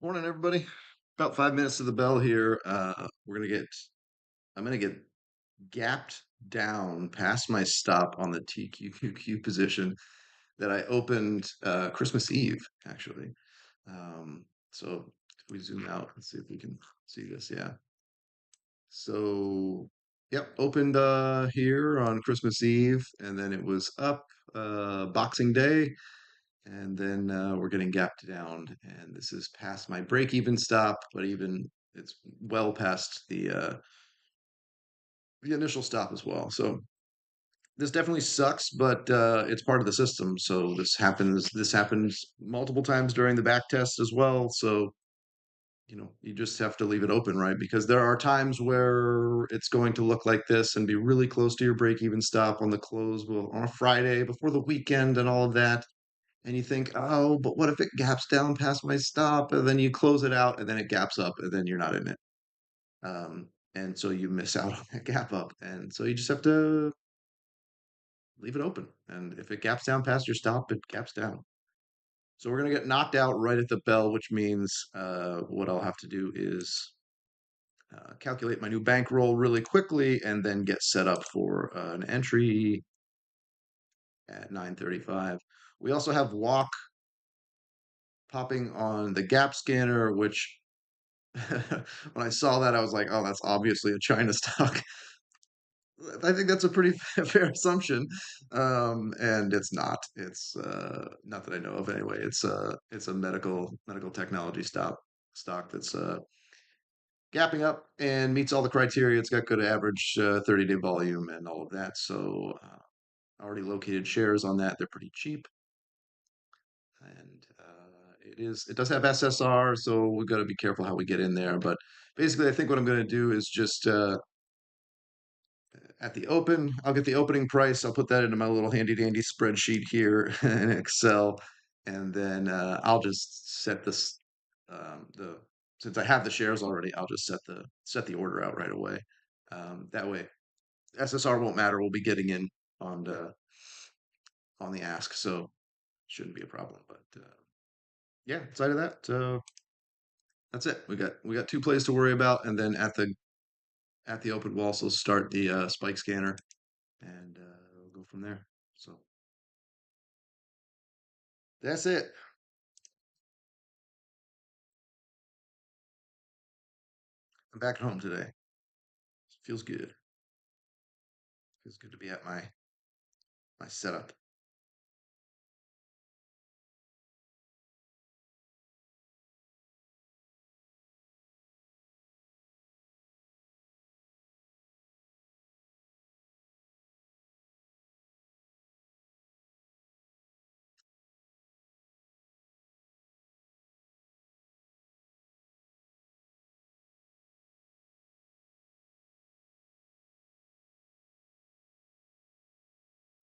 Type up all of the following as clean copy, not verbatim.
Morning, everybody. About 5 minutes to the bell here. I'm gonna get gapped down past my stop on the TQQQ position that I opened Christmas Eve, actually. So if we zoom out, let's see if we can see this. Yeah. So, yep, opened here on Christmas Eve, and then it was up Boxing Day, and then we're getting gapped down, and this is past my break even stop, but even it's well past the initial stop as well. So this definitely sucks, but it's part of the system. So this happens multiple times during the back test as well. So you just have to leave it open, right? Because there are times where it's going to look like this and be really close to your break even stop on the close, well, on a Friday before the weekend and all of that, and you think, oh, but what if it gaps down past my stop? And then you close it out, and then it gaps up, and then you're not in it. And so you miss out on that gap up. And so you just have to leave it open. And if it gaps down past your stop, it gaps down. So we're going to get knocked out right at the bell, which means what I'll have to do is calculate my new bankroll really quickly and then get set up for an entry at 9:35. We also have walk popping on the gap scanner, which when I saw that, I was like, "Oh, that's obviously a China stock." I think that's a pretty fair assumption, and it's not. It's not that I know of anyway. It's a medical technology stock that's gapping up and meets all the criteria. It's got good average 30-day volume and all of that. So I already located shares on that. They're pretty cheap, and it does have SSR, so we've got to be careful how we get in there. But basically, I think what I'm going to do is just at the open, I'll get the opening price. I'll put that into my little handy dandy spreadsheet here in Excel, and then I'll just set this the since I have the shares already, I'll just set the order out right away. That way, SSR won't matter. We'll be getting in on the ask, so shouldn't be a problem. But yeah, outside of that, that's it. We got two plays to worry about, and then at the open, we'll also start the spike scanner, and we'll go from there. So that's it. I'm back at home today. Feels good. Feels good to be at my setup.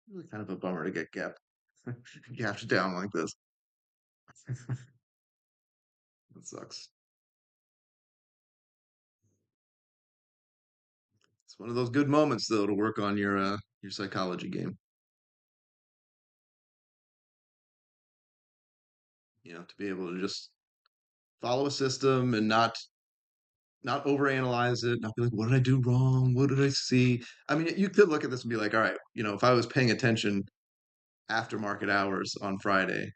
Really kind of a bummer to get gapped down like this. That sucks. It's one of those good moments though to work on your psychology game. To be able to just follow a system and not overanalyze it, not be like, what did I do wrong? What did I see? I mean, you could look at this and be like, all right, if I was paying attention after market hours on Friday,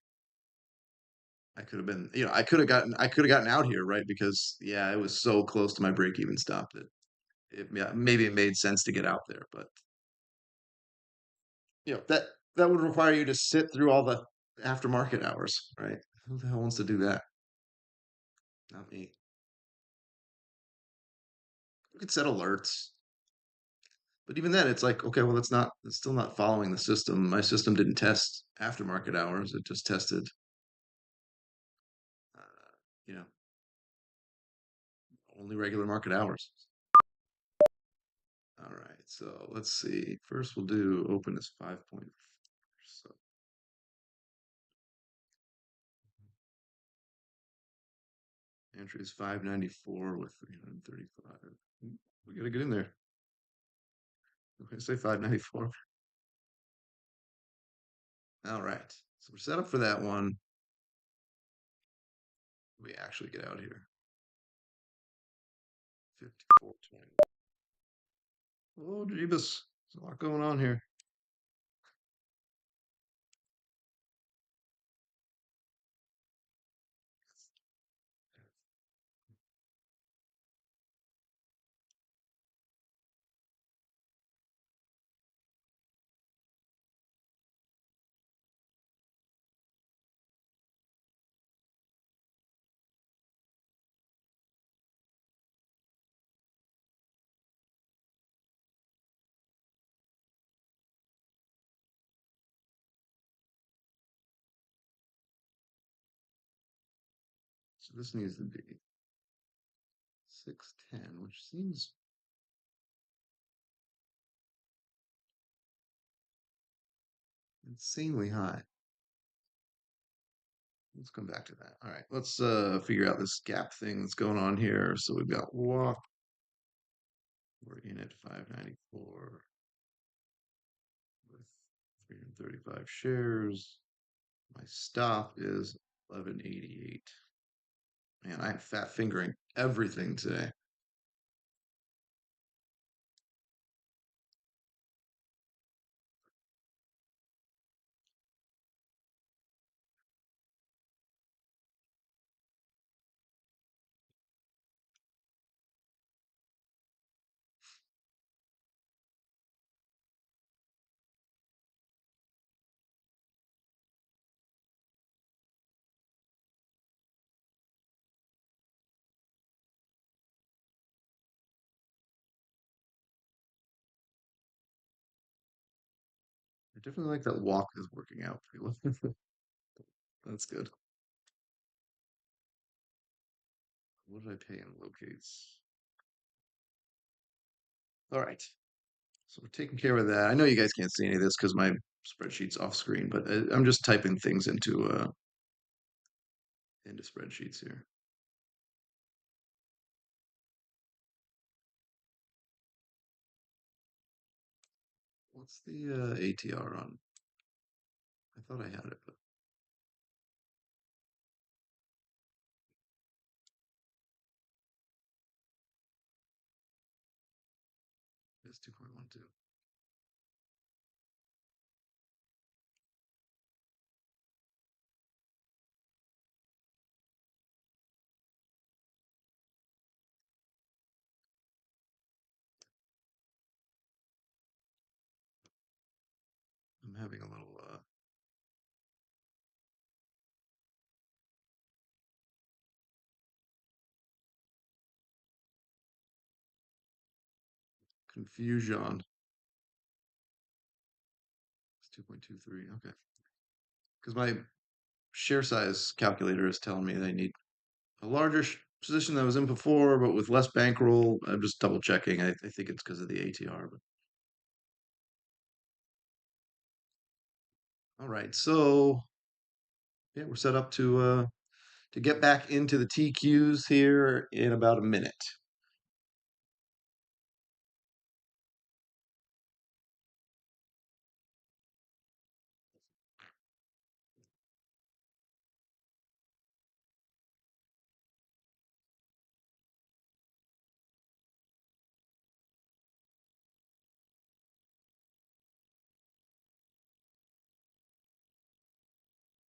I could have been, I could have gotten out here, right? Because yeah, it was so close to my break even stop that yeah, maybe it made sense to get out there, but that would require you to sit through all the aftermarket hours, right? Who the hell wants to do that? Not me. You could set alerts, but even then, it's like, okay, well, it's still not following the system. My system didn't test aftermarket hours; it just tested, uh, you know, only regular market hours. All right, so let's see. First, we'll do open as 5.4. So entry is 594 with 335. We gotta get in there. Okay, say 594. All right, so we're set up for that one. We actually get out here. 54.20. Oh, Jeebus. There's a lot going on here. So this needs to be 610, which seems insanely high. Let's come back to that. All right, let's figure out this gap thing that's going on here. So we've got walk. We're in at 594 with 335 shares. My stop is 1188. Man, I'm fat fingering everything today. I definitely like that walk is working out pretty well. That's good. What did I pay in locates? All right. So we're taking care of that. I know you guys can't see any of this because my spreadsheet's off screen, but I'm just typing things into spreadsheets here. What's the ATR on? I thought I had it, but it's 2.12. I'm having a little confusion. It's 2.23. Okay. Because my share size calculator is telling me they need a larger position that I was in before, but with less bankroll. I'm just double checking. I think it's because of the ATR. But all right, so yeah, we're set up to get back into the TQs here in about a minute.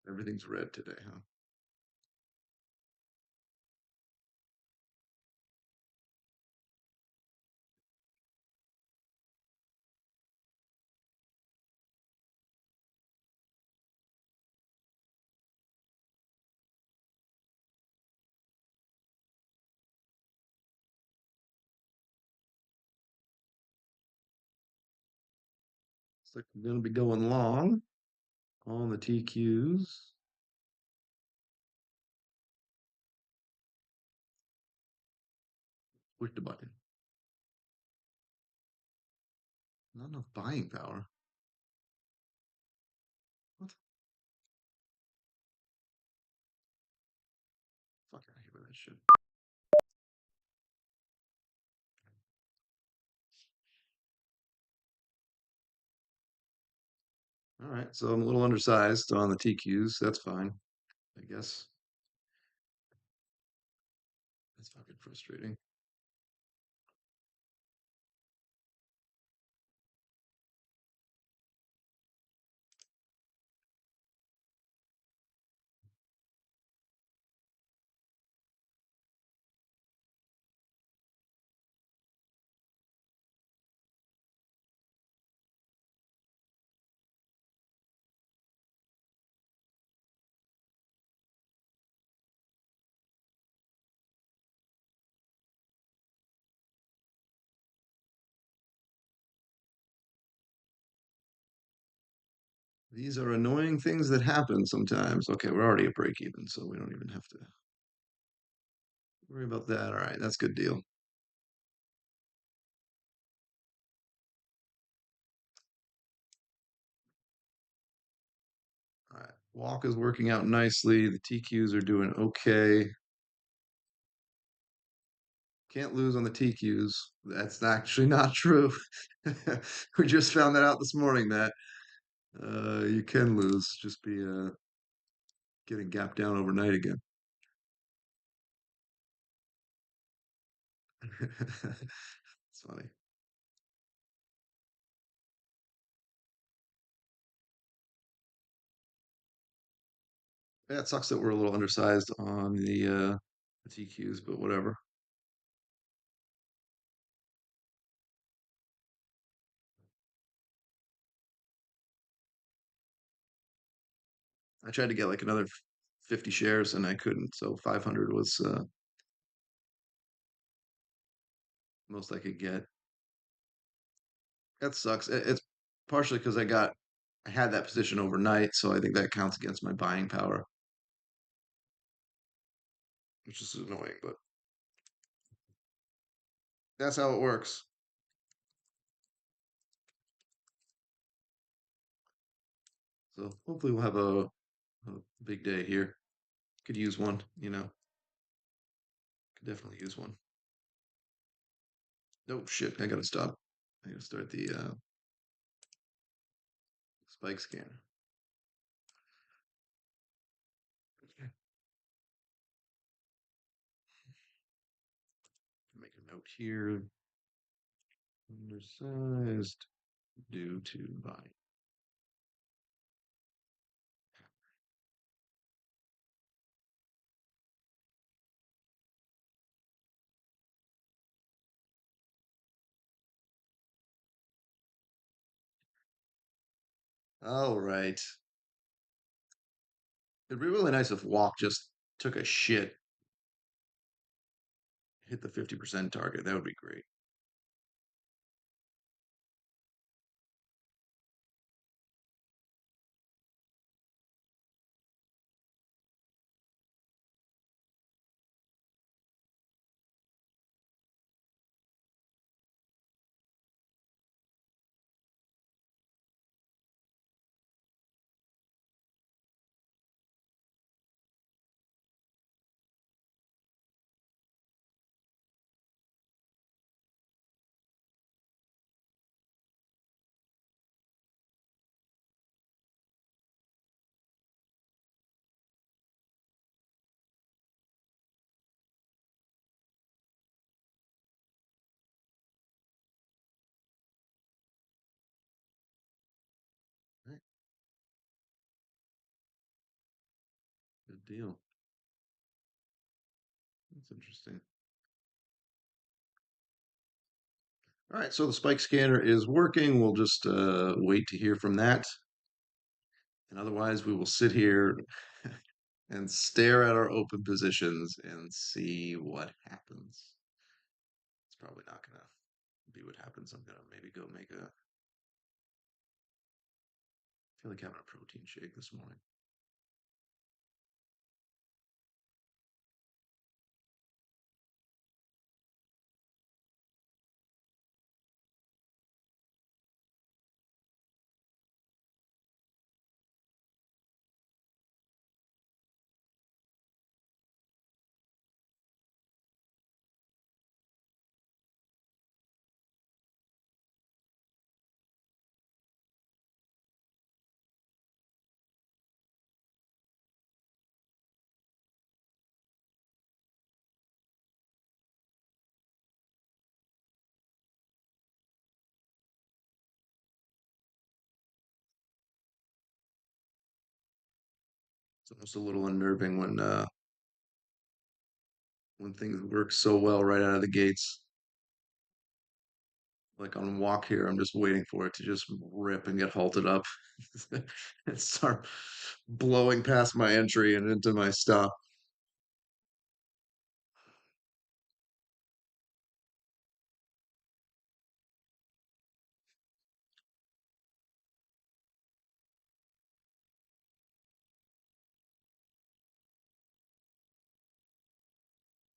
Everything's red today, huh? Looks like we're going to be going long on the TQs. Push the button. Not enough buying power. What? Fuck out of here with that shit. All right, so I'm a little undersized on the TQs. That's fine, I guess. That's fucking frustrating. These are annoying things that happen sometimes. Okay, we're already at break even, so we don't even have to worry about that. All right, that's a good deal. All right, walk is working out nicely. The TQs are doing okay. Can't lose on the TQs. That's actually not true. We just found that out this morning, Matt. You can lose. Just be getting gapped down overnight again. It's funny. Yeah, it sucks that we're a little undersized on the TQs, but whatever. I tried to get like another 50 shares and I couldn't, so 500 was most I could get. That sucks. It's partially because I had that position overnight, so I think that counts against my buying power, which is annoying, but that's how it works. So hopefully we'll have a big day here. Could use one, could definitely use one. Oh shit, I gotta stop. I gotta start the spike scanner. Make a note here. Undersized due to buying. All right. It'd be really nice if Walk just took a shit, hit the 50% target. That would be great. All right, good deal. That's interesting. All right, so the spike scanner is working. We'll just wait to hear from that. And otherwise, we will sit here and stare at our open positions and see what happens. It's probably not going to be what happens. I'm going to maybe go make a, I feel like having a protein shake this morning. It's almost a little unnerving when things work so well right out of the gates. Like on walk here, I'm just waiting for it to just rip and get halted up and start blowing past my entry and into my stop.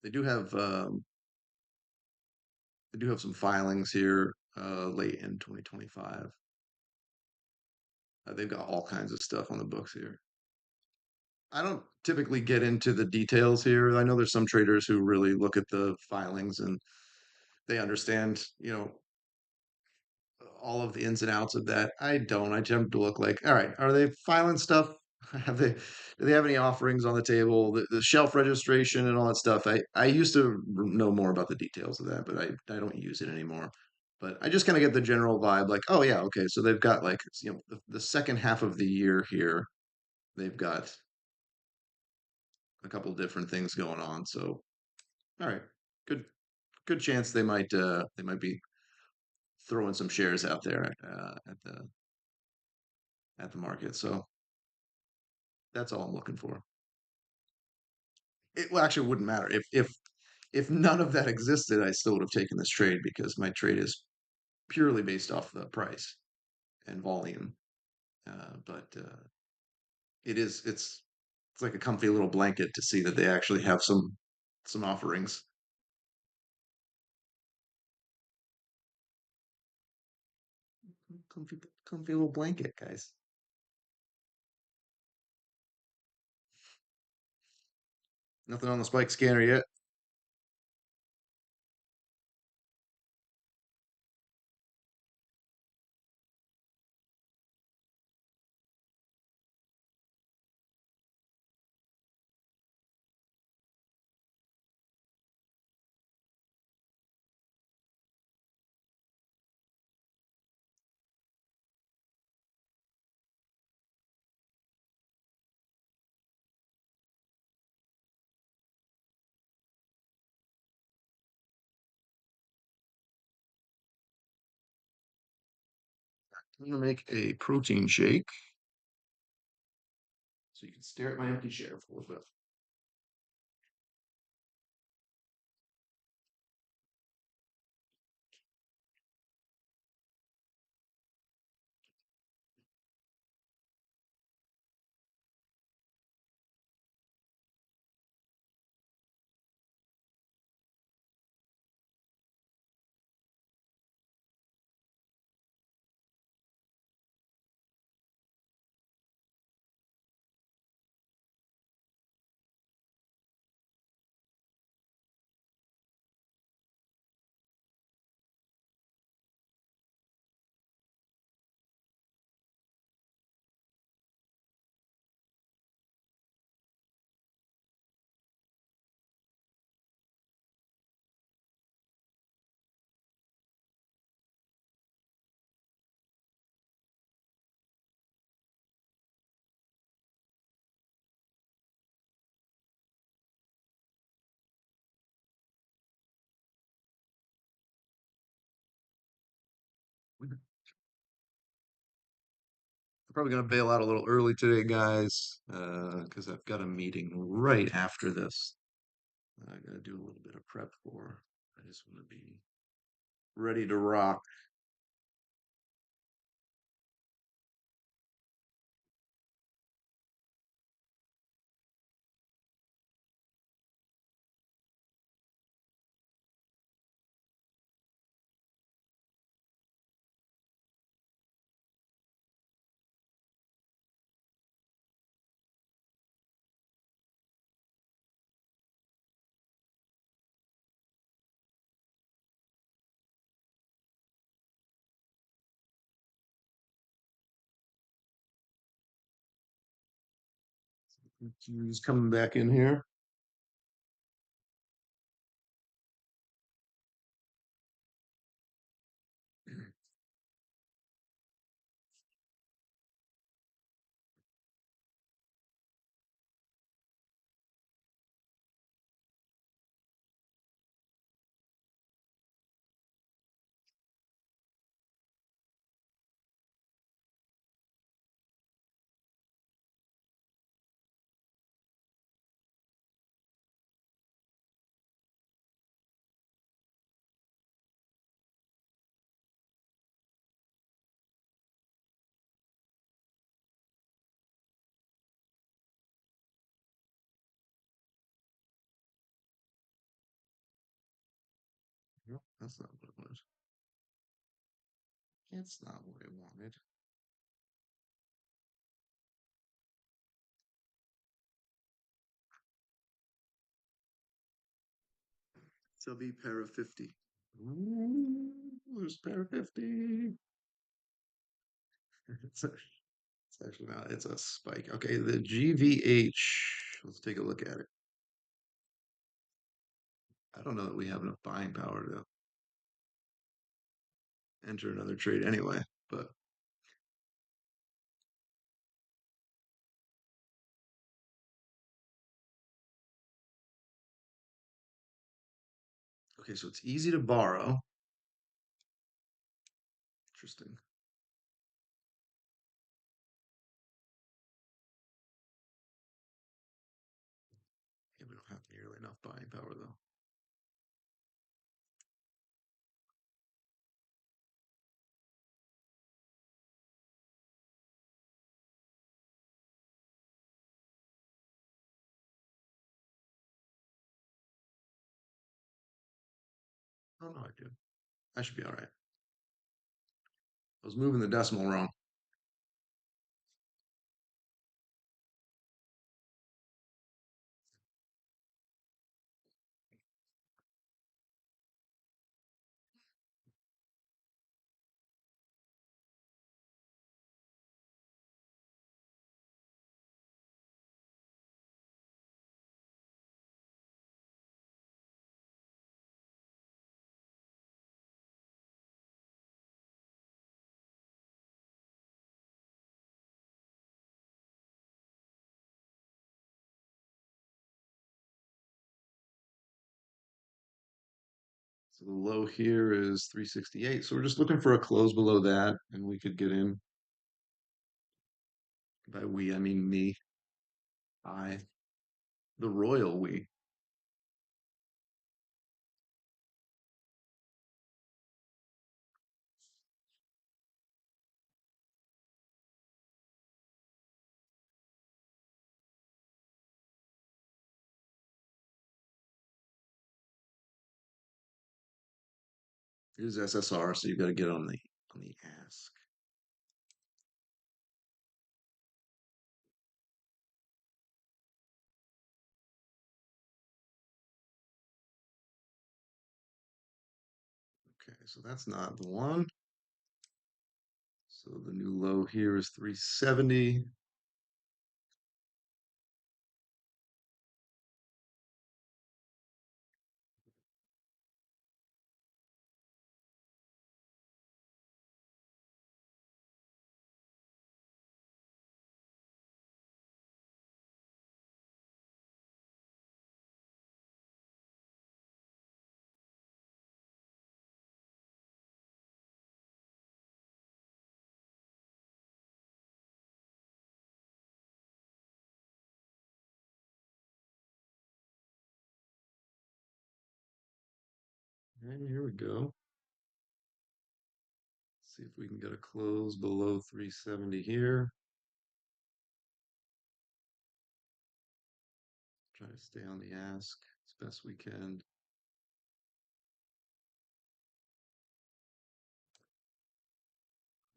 They do have they do have some filings here late in 2025. They've got all kinds of stuff on the books here. I don't typically get into the details here. I know there's some traders who really look at the filings and they understand, all of the ins and outs of that. I don't. I tend to look like, all right, are they filing stuff? Have they do they have any offerings on the table? The shelf registration and all that stuff. I used to know more about the details of that, but I don't use it anymore. But I just kind of get the general vibe, like, oh yeah, okay, so they've got like the second half of the year here. They've got a couple different things going on. So all right, good good chance they might be throwing some shares out there at the market. So that's all I'm looking for. It well, actually wouldn't matter if none of that existed. I still would have taken this trade because my trade is purely based off the price and volume. But it's like a comfy little blanket to see that they actually have some offerings. Comfy comfy little blanket, guys. Nothing on the spike scanner yet. I'm gonna make a protein shake so you can stare at my empty share for a little bit. I'm probably gonna bail out a little early today, guys, because I've got a meeting right after this. I gotta do a little bit of prep for. I just want to be ready to rock. He's coming back in here. That's not what I wanted. It's not what I wanted. Subby para 50. Ooh, there's para 50. It's, it's actually not, it's a spike. Okay, the GVH. Let's take a look at it. I don't know that we have enough buying power to enter another trade anyway, but okay, so it's easy to borrow. Interesting. Yeah, we don't have nearly enough buying power though. Oh no, I do. I should be all right. I was moving the decimal wrong. So the low here is 368. So we're just looking for a close below that, and we could get in. By we, I mean me. I, the royal we. Here's SSR, so you got to get on the ask. Okay, so that's not the one. So the new low here is 370. And here we go. See if we can get a close below 370 here. Try to stay on the ask as best we can.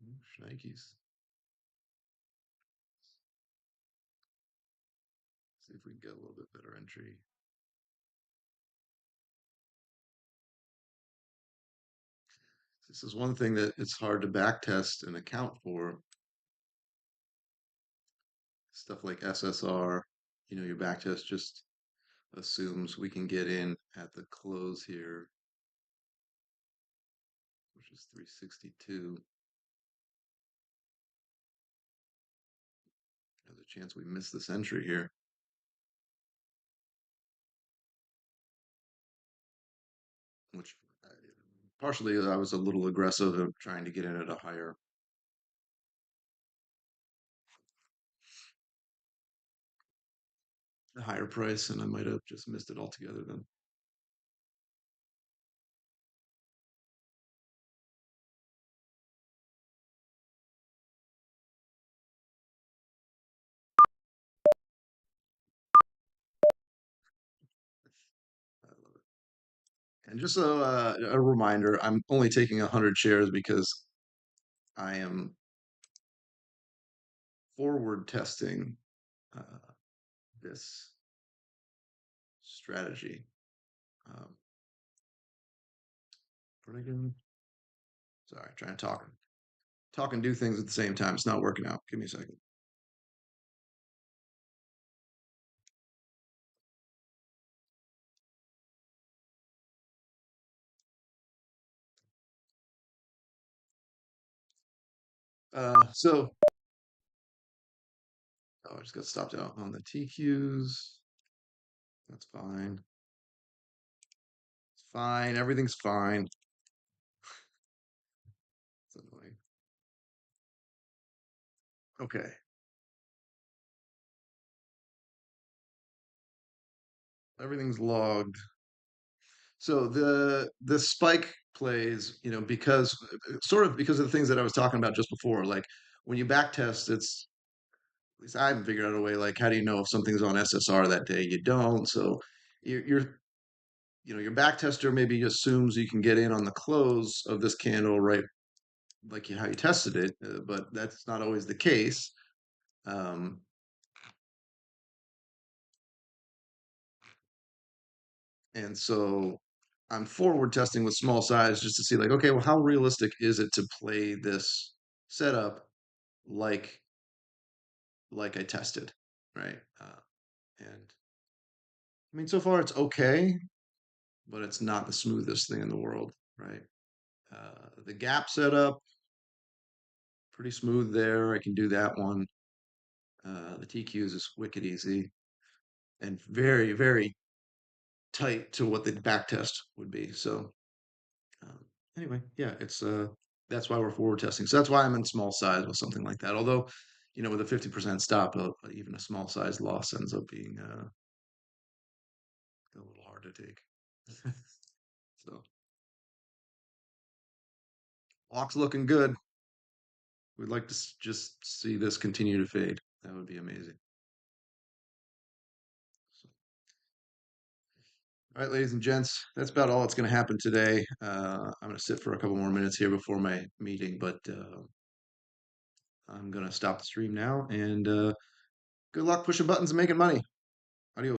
Ooh, shnikes. See if we can get a little bit better entry. This is one thing that it's hard to backtest and account for. Stuff like SSR, your backtest just assumes we can get in at the close here, which is 362. There's a chance we miss this entry here, which partially I was a little aggressive of trying to get in at a higher price, and I might have just missed it altogether then. I love it. And just a reminder, I'm only taking 100 shares because I am forward testing uh, this strategy. Um, Dragon, sorry, trying to talk and do things at the same time. It's not working out. Give me a second. So, oh, I just got stopped out on the TQs. That's fine. It's fine. Everything's fine. It's annoying. Okay. Everything's logged. So the spike plays, because sort of because of the things that I was talking about just before. Like when you back test, it's at least I haven't figured out a way. Like, how do you know if something's on SSR that day? You don't. So you're your back tester maybe assumes you can get in on the close of this candle, right? Like how you tested it, but that's not always the case. Um, and so I'm forward testing with small size just to see, like, okay, well, how realistic is it to play this setup like I tested, right? And I mean, so far it's okay, but it's not the smoothest thing in the world, right? The gap setup, pretty smooth there. I can do that one. The TQs is wicked easy and very, very tight to what the back test would be. So um, anyway, yeah, it's that's why we're forward testing. So that's why I'm in small size with something like that. Although, with a 50% stop, even a small size loss ends up being a little hard to take. So clock's looking good. We'd like to just see this continue to fade. That would be amazing. So, all right, ladies and gents, that's about all that's going to happen today. I'm going to sit for a couple more minutes here before my meeting, but I'm going to stop the stream now and good luck pushing buttons and making money.